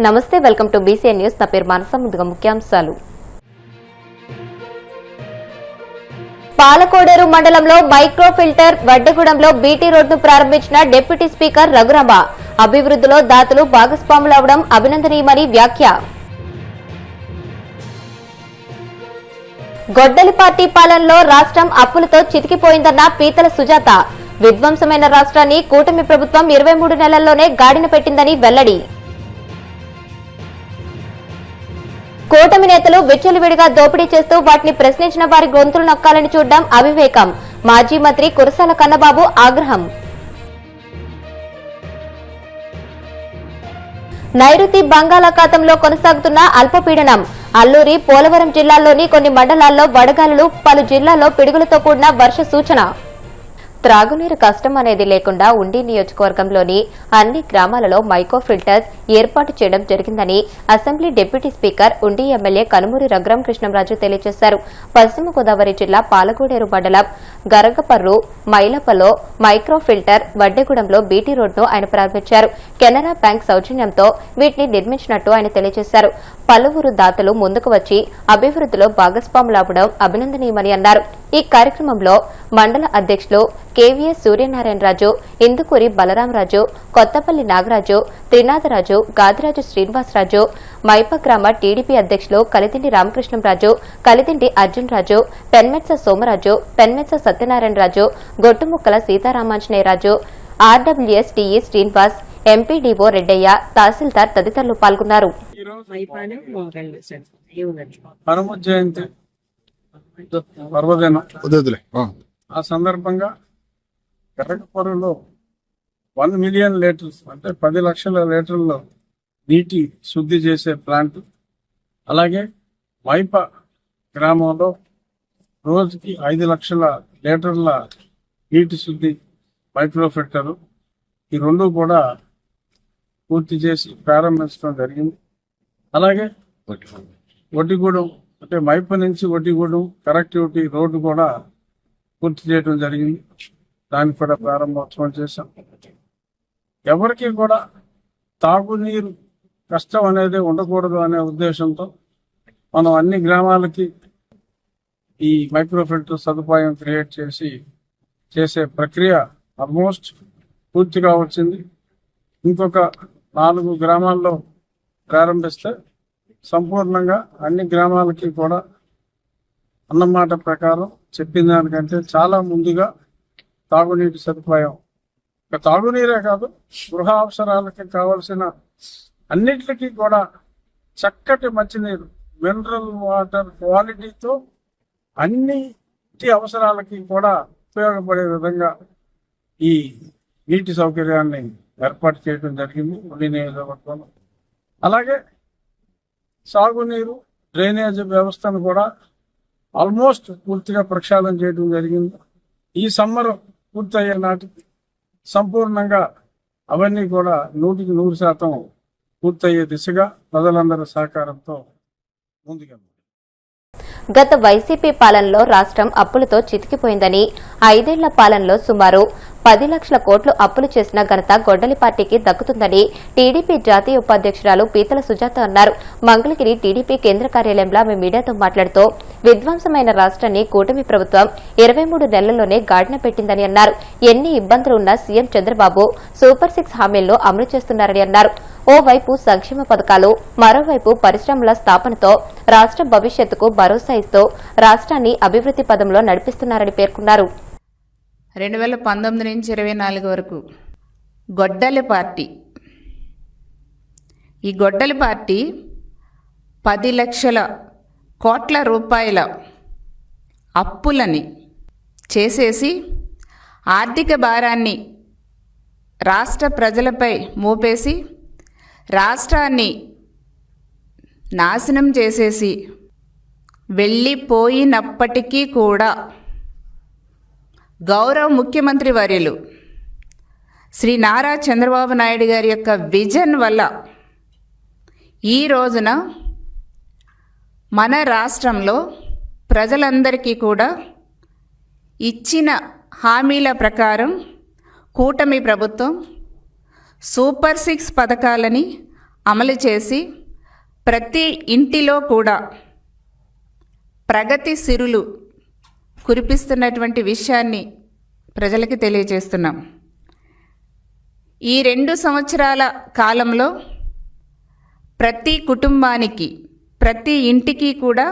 నమస్తే, welcome to BCN news. నా పేరు మనస. ముందుగా ముఖ్యాంశాలు. పాలకోడేరు మండలంలో మైక్రో ఫిల్టర్ వడ్డెగూడెంలో బీటీ రోడ్డును ప్రారంభించిన డిప్యూటీ స్పీకర్ రఘురామ. అభివృద్ధిలో దాతలు భాగస్వాములవడం అభినందనీయమని వ్యాఖ్య. గొడ్డలి పార్టీ పాలనలో రాష్ట్రం అప్పులతో చితికిపోయిందన్న పీతల సుజాత. విధ్వంసమైన రాష్ట్రాన్ని కూటమి ప్రభుత్వం 23 నెలల్లోనే గాడిన పెట్టిందని వెల్లడి. కూటమి నేతలు విచ్చలవిడిగా దోపిడీ చేస్తూ వాటిని ప్రశ్నించిన వారి గొంతులు నొక్కాలని చూడడం అవివేకం. మాజీ మంత్రి కురసాల కన్నబాబు ఆగ్రహం. నైరుతి బంగాళాఖాతంలో కొనసాగుతున్న అల్పపీడనం. అల్లూరి, పోలవరం జిల్లాల్లోని కొన్ని మండలాల్లో వడగాలులు, పలు జిల్లాల్లో పిడుగులతో కూడిన వర్ష సూచన. త్రాగునీరు కష్టం అనేది లేకుండా ఉండి నియోజకవర్గంలోని అన్ని గ్రామాలలో మైక్రో ఫిల్టర్స్ ఏర్పాటు చేయడం జరిగిందని అసెంబ్లీ డిప్యూటీ స్పీకర్ ఉండి ఎమ్మెల్యే కనుమూరి రఘురామకృష్ణంరాజు తెలియజేశారు. పశ్చిమ గోదావరి జిల్లా పాలకోడేరు మండలం గరగపర్రు మైలపలో మైక్రో ఫిల్టర్ వడ్డెగూడెంలో బీటీ రోడ్ను ఆయన ప్రారంభించారు. కెనరా బ్యాంక్ సౌజన్యంతో వీటిని నిర్మించినట్టు ఆయన తెలియజేశారు. పలువురు దాతలు ముందుకు వచ్చి అభివృద్ధిలో భాగస్వాములవ్వడం అభినందనీయమని అన్నారు. ఈ కార్యక్రమంలో మండల అధ్యక్షులు కేవీఎస్ సూర్యనారాయణరాజు, ఇందుకూరి బలరామరాజు, కొత్తపల్లి నాగరాజు, త్రినాథరాజు, గాదిరాజు శ్రీనివాసరాజు, మైపగ్రామ టీడీపీ అధ్యక్షులు Kalidindi Ramakrishnamraju, Kalidindi Arjunraju, Penmetsa Somaraju, Penmetsa Satyanarayanaraju, Gottumukkala Seetharamanjaneyaraju, RWS TE Srinivas, MPDO Reddaiah, తహసీల్దార్ తదితరులు పాల్గొన్నారు. ఆ సందర్భంగా గరగపర్రులో 1 మిలియన్ లీటర్స్ అంటే 10 లక్షల లీటర్ల నీటి శుద్ధి చేసే ప్లాంట్, అలాగే మైప గ్రామంలో రోజుకి 5 లక్షల లీటర్ల నీటి శుద్ధి మైక్రో ఫిల్టర్, ఈ రెండు కూడా పూర్తి చేసి ప్రారంభించడం జరిగింది. అలాగే వడ్డిగూడెం అంటే మైప నుంచి వడ్డిగూడెం కనెక్టివిటీ రోడ్డు కూడా పూర్తి చేయడం జరిగింది. దానికి కూడా ప్రారంభోత్సవం చేశాం. ఎవరికి కూడా తాగునీరు కష్టం అనేది ఉండకూడదు అనే ఉద్దేశంతో మనం అన్ని గ్రామాలకి ఈ మైక్రో ఫిల్టర్ సదుపాయం క్రియేట్ చేసే ప్రక్రియ ఆల్మోస్ట్ పూర్తిగా వచ్చింది. ఇంకొక 4 గ్రామాల్లో ప్రారంభిస్తే సంపూర్ణంగా అన్ని గ్రామాలకి కూడా అన్నమాట ప్రకారం చెప్పిన దానికంటే చాలా ముందుగా తాగునీటి సదుపాయం, తాగునీరే కాదు గృహ అవసరాలకి కావలసిన అన్నిటికీ కూడా చక్కటి మంచినీరు, మినరల్ వాటర్ క్వాలిటీతో అన్నిటి అవసరాలకి కూడా ఉపయోగపడే విధంగా ఈ నీటి సౌకర్యాన్ని ఏర్పాటు చేయడం జరిగింది ఉండి నియోజకవర్గంలో. అలాగే సాగునీరు డ్రైనేజ్ వ్యవస్థను కూడా ఆల్మోస్ట్ పూర్తిగా ప్రక్షాళన చేయడం జరిగింది. ఈ సమ్మర్ పూర్తయ్యే నాటికి సంపూర్ణంగా అవన్నీ కూడా 100% పూర్తయ్యే దిశగా ప్రజలందరి సహకారంతో ముందుగా. గత వైసీపీ పాలనలో రాష్ట్రం అప్పులతో చితికిపోయిందని, 5 ఏళ్ల పాలనలో సుమారు 10 లక్షల కోట్లు అప్పులు చేసిన ఘనత గొడ్డలి పార్టీకి దక్కుతుందని టీడీపీ జాతీయ ఉపాధ్యక్షురాలు పీతల సుజాత అన్నారు. మంగళగిరి టీడీపీ కేంద్ర కార్యాలయంలో ఆమె మీడియాతో మాట్లాడుతూ విధ్వంసమైన రాష్ట్రాన్ని కూటమి ప్రభుత్వం 23 నెలల్లోనే గాడిన పెట్టిందని అన్నారు. ఎన్ని ఇబ్బందులున్నా సీఎం చంద్రబాబు సూపర్ 6 హామీలను అమలు చేస్తున్నారని అన్నారు. ఓవైపు సంక్షేమ పథకాలు, మరోవైపు పరిశ్రమల స్థాపనతో రాష్ట్ర భవిష్యత్తుకు భరోసా ఇస్తూ రాష్ట్రాన్ని అభివృద్ధి పదంలో నడిపిస్తున్నారని పేర్కొన్నారు. 2019 నుంచి 24 వరకు గొడ్డలి పార్టీ, ఈ గొడ్డలి పార్టీ 10 లక్షల కోట్ల రూపాయల అప్పులని చేసేసి ఆర్థిక భారాన్ని రాష్ట్ర ప్రజలపై మోపేసి రాష్ట్రాన్ని నాశనం చేసేసి వెళ్ళిపోయినప్పటికీ కూడా గౌరవ ముఖ్యమంత్రి వర్యులు శ్రీ నారా చంద్రబాబు నాయుడు గారి యొక్క విజన్ వల్ల ఈ రోజున మన రాష్ట్రంలో ప్రజలందరికీ కూడా ఇచ్చిన హామీల ప్రకారం కూటమి ప్రభుత్వం సూపర్ 6 పథకాలని అమలు చేసి ప్రతి ఇంటిలో కూడా ప్రగతి సిరులు కురిపిస్తున్నటువంటి విషయాన్ని ప్రజలకి తెలియజేస్తున్నాం. ఈ 2 సంవత్సరాల కాలంలో ప్రతి కుటుంబానికి, ప్రతి ఇంటికి కూడా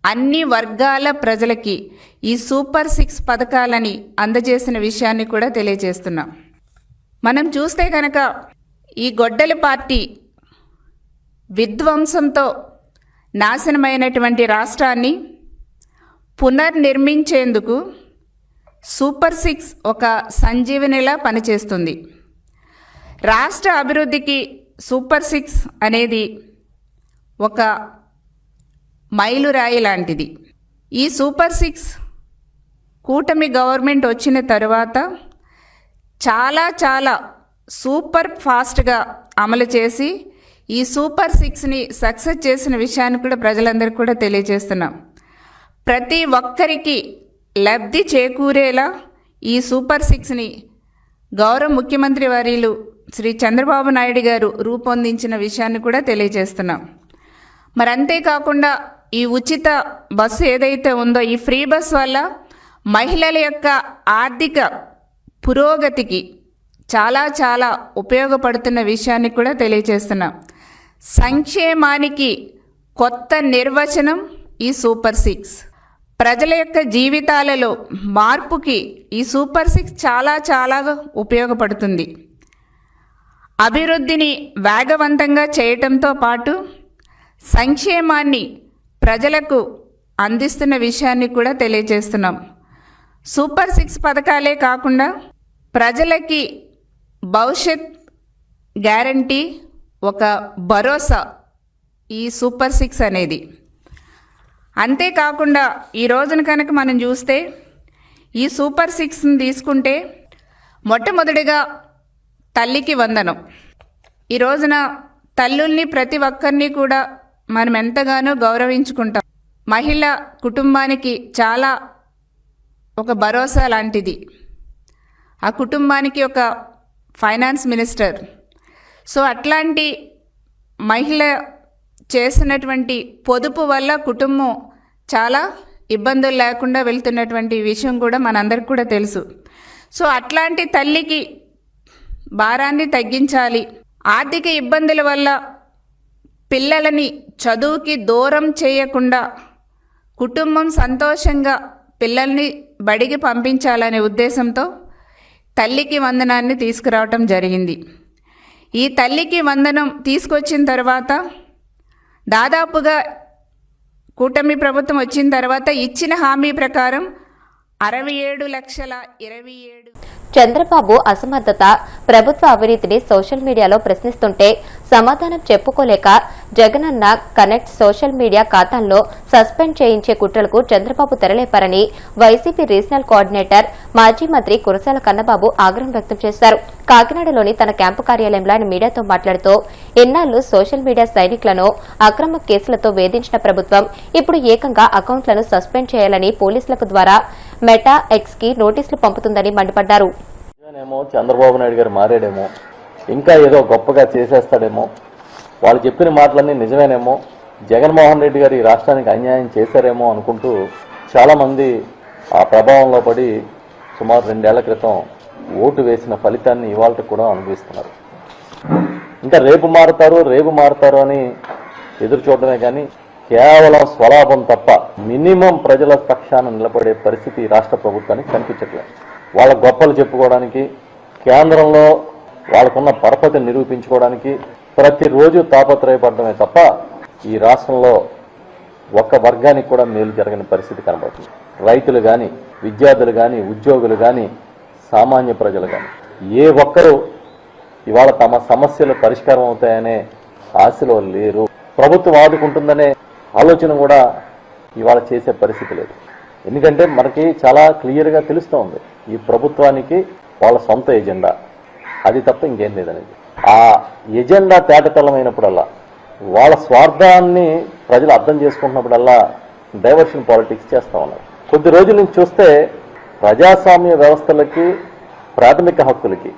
అన్ని వర్గాల ప్రజలకి ఈ సూపర్ 6 పథకాలని అందజేసిన విషయాన్ని కూడా తెలియజేస్తున్నాం. మనం చూస్తే కనుక ఈ గొడ్డలి పార్టీ విధ్వంసంతో నాశనమైనటువంటి రాష్ట్రాన్ని పునర్నిర్మించేందుకు సూపర్ 6 ఒక సంజీవనిలా పనిచేస్తుంది. రాష్ట్ర అభివృద్ధికి సూపర్ 6 అనేది ఒక మైలురాయి లాంటిది. ఈ సూపర్ 6 కూటమి గవర్నమెంట్ వచ్చిన తరువాత చాలా సూపర్ ఫాస్ట్గా అమలు చేసి ఈ సూపర్ 6ని సక్సెస్ చేసిన విషయాన్ని కూడా ప్రజలందరికీ కూడా తెలియజేస్తున్నాం. ప్రతి ఒక్కరికి లబ్ధి చేకూరేలా ఈ సూపర్ 6ని గౌరవ ముఖ్యమంత్రి వర్యులు శ్రీ చంద్రబాబు నాయుడు గారు రూపొందించిన విషయాన్ని కూడా తెలియజేస్తున్నాం. మరి అంతేకాకుండా ఈ ఉచిత బస్సు ఏదైతే ఉందో, ఈ ఫ్రీ బస్ వల్ల మహిళల యొక్క ఆర్థిక పురోగతికి చాలా ఉపయోగపడుతున్న విషయాన్ని కూడా తెలియజేస్తున్నాం. సంక్షేమానికి కొత్త నిర్వచనం ఈ సూపర్ 6. ప్రజల యొక్క జీవితాలలో మార్పుకి ఈ సూపర్ 6 చాలా ఉపయోగపడుతుంది. అభివృద్ధిని వేగవంతంగా చేయటంతో పాటు సంక్షేమాన్ని ప్రజలకు అందిస్తున్న విషయాన్ని కూడా తెలియజేస్తున్నాం. సూపర్ 6 పథకాలే కాకుండా ప్రజలకి భవిష్యత్ గ్యారంటీ, ఒక భరోసా ఈ సూపర్ 6 అనేది. అంతేకాకుండా ఈ రోజున కనుక మనం చూస్తే ఈ సూపర్ 6ని తీసుకుంటే మొట్టమొదటిగా తల్లికి వందనం. ఈ రోజున తల్లుల్ని ప్రతి ఒక్కరిని కూడా మనం ఎంతగానో గౌరవించుకుంటాం. మహిళ కుటుంబానికి చాలా ఒక భరోసా లాంటిది. ఆ కుటుంబానికి ఒక ఫైనాన్స్ మినిస్టర్. సో అట్లాంటి మహిళ చేసినటువంటి పొదుపు వల్ల కుటుంబం చాలా ఇబ్బందులు లేకుండా వెళ్తున్నటువంటి విషయం కూడా మనందరికి కూడా తెలుసు. సో అట్లాంటి తల్లికి భారాన్ని తగ్గించాలి. ఆర్థిక ఇబ్బందుల వల్ల పిల్లలని చదువుకి దూరం చేయకుండా కుటుంబం సంతోషంగా పిల్లల్ని బడికి పంపించాలనే ఉద్దేశంతో తల్లికి వందనాన్ని తీసుకురావటం జరిగింది. ఈ తల్లికి వందనం తీసుకొచ్చిన తర్వాత దాదాపుగా కూటమి ప్రభుత్వం వచ్చిన తర్వాత ఇచ్చిన హామీ ప్రకారం 67,27,000. చంద్రబాబు అసమర్థత, ప్రభుత్వ అవినీతిని సోషల్ మీడియాలో ప్రశ్నిస్తుంటే సమాధానం చెప్పుకోలేక జగనన్న కనెక్ట్ సోషల్ మీడియా ఖాతాల్లో సస్పెండ్ చేయించే కుట్రలకు చంద్రబాబు తెరలేపారని వైసీపీ రీజనల్ కోఆర్డినేటర్, మాజీ మంత్రి కురసాల కన్నబాబు ఆగ్రహం వ్యక్తం చేశారు. కాకినాడలోని తన క్యాంపు కార్యాలయంలో ఆయన మీడియాతో మాట్లాడుతూ ఎన్నాళ్లు సోషల్ మీడియా సైనికులను అక్రమ కేసులతో వేధించిన ప్రభుత్వం ఇప్పుడు ఏకంగా అకౌంట్లను సస్పెండ్ చేయాలని పోలీసులకు ద్వారా మెటా ఎక్స్ కి నోటీసులు పంపుతుందని మండిపడ్డారు. చంద్రబాబు నాయుడు గారు మారాడేమో, ఇంకా ఏదో గొప్పగా చేసేస్తాడేమో, వాళ్ళు చెప్పిన మాటలన్నీ నిజమేనేమో, జగన్మోహన్ రెడ్డి గారు ఈ రాష్ట్రానికి అన్యాయం చేశారేమో అనుకుంటూ చాలామంది ఆ ప్రభావంలో పడి సుమారు 2 ఏళ్ల క్రితం ఓటు వేసిన ఫలితాన్ని ఇవాళ కూడా అనుభవిస్తున్నారు. ఇంకా రేపు మారుతారు అని ఎదురు చూడడమే కానీ కేవలం స్వలాభం తప్ప మినిమం ప్రజల పక్షాన నిలబడే పరిస్థితి రాష్ట్ర ప్రభుత్వానికి కనిపించట్లేదు. వాళ్ళ గొప్పలు చెప్పుకోవడానికి, కేంద్రంలో వాళ్ళకున్న పరపతిని నిరూపించుకోవడానికి ప్రతిరోజు తాపత్రయపడమే తప్ప ఈ రాష్ట్రంలో ఒక్క వర్గానికి కూడా మేలు జరగని పరిస్థితి కనబడుతుంది. రైతులు కానీ, విద్యార్థులు కానీ, ఉద్యోగులు కానీ, సామాన్య ప్రజలు కానీ ఏ ఒక్కరూ ఇవాళ తమ సమస్యలు పరిష్కారం అవుతాయనే ఆశలో లేరు. ప్రభుత్వం ఆదుకుంటుందనే ఆలోచన కూడా ఇవాళ చేసే పరిస్థితి లేదు. ఎందుకంటే మనకి చాలా క్లియర్గా తెలుస్తూ ఉంది ఈ ప్రభుత్వానికి వాళ్ళ సొంత ఎజెండా, అది తప్ప ఇంకేం లేదనేది. ఆ ఎజెండా తేటతెల్లమైనప్పుడల్లా, వాళ్ళ స్వార్థాన్ని ప్రజలు అర్థం చేసుకుంటున్నప్పుడల్లా డైవర్షన్ పాలిటిక్స్ చేస్తూ ఉన్నారు. కొద్ది రోజుల నుంచి చూస్తే ప్రజాస్వామ్య వ్యవస్థలకి, ప్రాథమిక హక్కులకి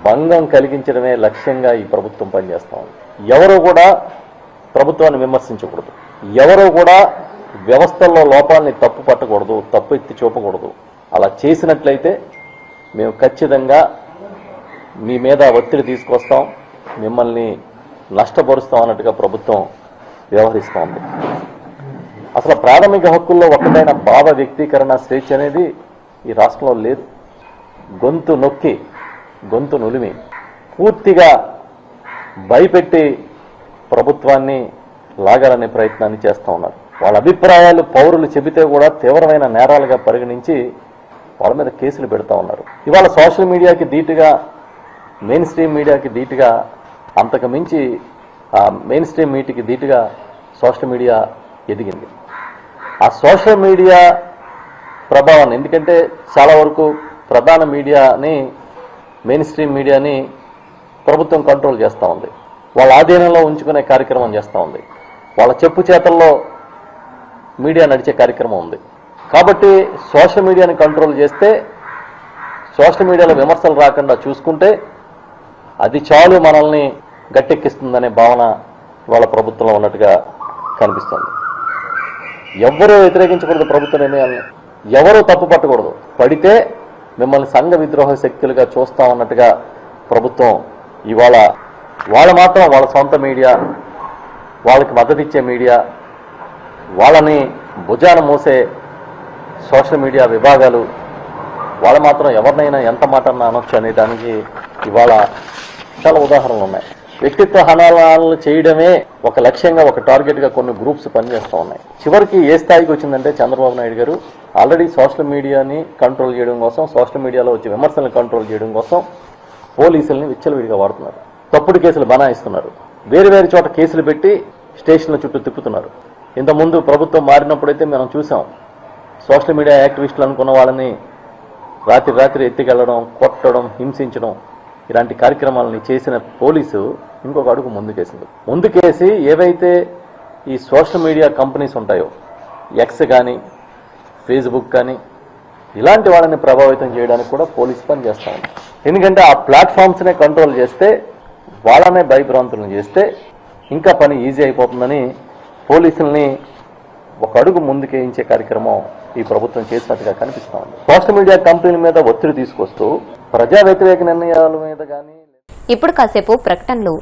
భంగం కలిగించడమే లక్ష్యంగా ఈ ప్రభుత్వం పనిచేస్తూ ఉంది. ఎవరు కూడా ప్రభుత్వాన్ని విమర్శించకూడదు, ఎవరు కూడా వ్యవస్థల్లో లోపాలని తప్పు పట్టకూడదు, తప్పు ఎత్తి చూపకూడదు. అలా చేసినట్లయితే మేము ఖచ్చితంగా మీ మీద ఒత్తిడి తీసుకొస్తాం, మిమ్మల్ని నష్టపరుస్తాం అన్నట్టుగా ప్రభుత్వం వ్యవహరిస్తోంది. అసలు ప్రాథమిక హక్కుల్లో ఒకటైన భావ వ్యక్తీకరణ స్వేచ్ఛ అనేది ఈ రాష్ట్రంలో లేదు. గొంతు నొక్కి, గొంతు నులిమి పూర్తిగా భయపెట్టి ప్రభుత్వాన్ని లాగాలనే ప్రయత్నాన్ని చేస్తూ ఉన్నారు. వాళ్ళ అభిప్రాయాలు పౌరులు చెబితే కూడా తీవ్రమైన నేరాలుగా పరిగణించి వాళ్ళ మీద కేసులు పెడతా ఉన్నారు. ఇవాళ సోషల్ మీడియాకి ధీటుగా, మెయిన్ స్ట్రీమ్ మీడియాకి ధీటుగా, అంతకు మించి మెయిన్ స్ట్రీమ్ మీటికి ధీటుగా సోషల్ మీడియా ఎదిగింది. ఆ సోషల్ మీడియా ప్రభావాన్ని, ఎందుకంటే చాలా వరకు ప్రధాన మీడియాని, మెయిన్ స్ట్రీమ్ మీడియాని ప్రభుత్వం కంట్రోల్ చేస్తూ ఉంది, వాళ్ళ ఆధీనంలో ఉంచుకునే కార్యక్రమం చేస్తూ ఉంది, వాళ్ళ చెప్పు చేతల్లో మీడియా నడిచే కార్యక్రమం ఉంది. కాబట్టి సోషల్ మీడియాని కంట్రోల్ చేస్తే, సోషల్ మీడియాలో విమర్శలు రాకుండా చూసుకుంటే అది చాలు మనల్ని గట్టెక్కిస్తుందనే భావన వాళ్ళ ప్రభుత్వంలో ఉన్నట్టుగా కనిపిస్తుంది. ఎవ్వరూ వ్యతిరేకించకూడదు ప్రభుత్వ నిర్ణయాలను, ఎవరూ తప్పు పట్టకూడదు. పడితే మిమ్మల్ని సంఘ విద్రోహ శక్తులుగా చూస్తామన్నట్టుగా ప్రభుత్వం ఇవాళ వాళ్ళు మాత్రం వాళ్ళ సొంత మీడియా, వాళ్ళకి మద్దతు ఇచ్చే మీడియా, వాళ్ళని భుజాన మోసే సోషల్ మీడియా విభాగాలు, వాళ్ళు మాత్రం ఎవరినైనా ఎంత మాట అన్నా అనొచ్చు అనే దానికి ఇవాళ చాలా ఉదాహరణలు ఉన్నాయి. వ్యక్తిత్వ హననాలు చేయడమే ఒక లక్ష్యంగా, ఒక టార్గెట్గా కొన్ని గ్రూప్స్ పనిచేస్తూ ఉన్నాయి. చివరికి ఏ స్థాయికి వచ్చిందంటే చంద్రబాబు నాయుడు గారు ఆల్రెడీ సోషల్ మీడియాని కంట్రోల్ చేయడం కోసం, సోషల్ మీడియాలో వచ్చే విమర్శలను కంట్రోల్ చేయడం కోసం పోలీసుల్ని విచ్చలవిడిగా వాడుతున్నారు. తప్పుడు కేసులు బనాయిస్తున్నారు, వేరు వేరు చోట కేసులు పెట్టి స్టేషన్ల చుట్టూ తిప్పుతున్నారు. ఇంతకుముందు ప్రభుత్వం మారినప్పుడైతే మనం చూసాం, సోషల్ మీడియా యాక్టివిస్టులు అనుకున్న వాళ్ళని రాత్రి ఎత్తికెళ్లడం, కొట్టడం, హింసించడం, ఇలాంటి కార్యక్రమాలని చేసిన పోలీసు ఇంకొక అడుగు ముందుకేసి ఏవైతే ఈ సోషల్ మీడియా కంపెనీస్ ఉంటాయో, ఎక్స్ కానీ ఫేస్బుక్ కానీ, ఇలాంటి వాళ్ళని ప్రభావితం చేయడానికి కూడా పోలీసు పని చేస్తూ ఉంది. ఎందుకంటే ఆ ప్లాట్ఫామ్స్నే కంట్రోల్ చేస్తే, వాళ్ళనే భయభ్రాంతులను చేస్తే ఇంకా పని ఈజీ అయిపోతుందని పోలీసుల్ని ఒక అడుగు ముందుకేయించే కార్యక్రమం ఈ ప్రభుత్వం చేసినట్టుగా కనిపిస్తూ ఉంది. సోషల్ మీడియా కంపెనీల మీద ఒత్తిడి తీసుకొస్తూ ప్రజా వ్యతిరేక నిర్ణయాల మీద కానీ. ఇప్పుడు కాసేపు ప్రకటనలు.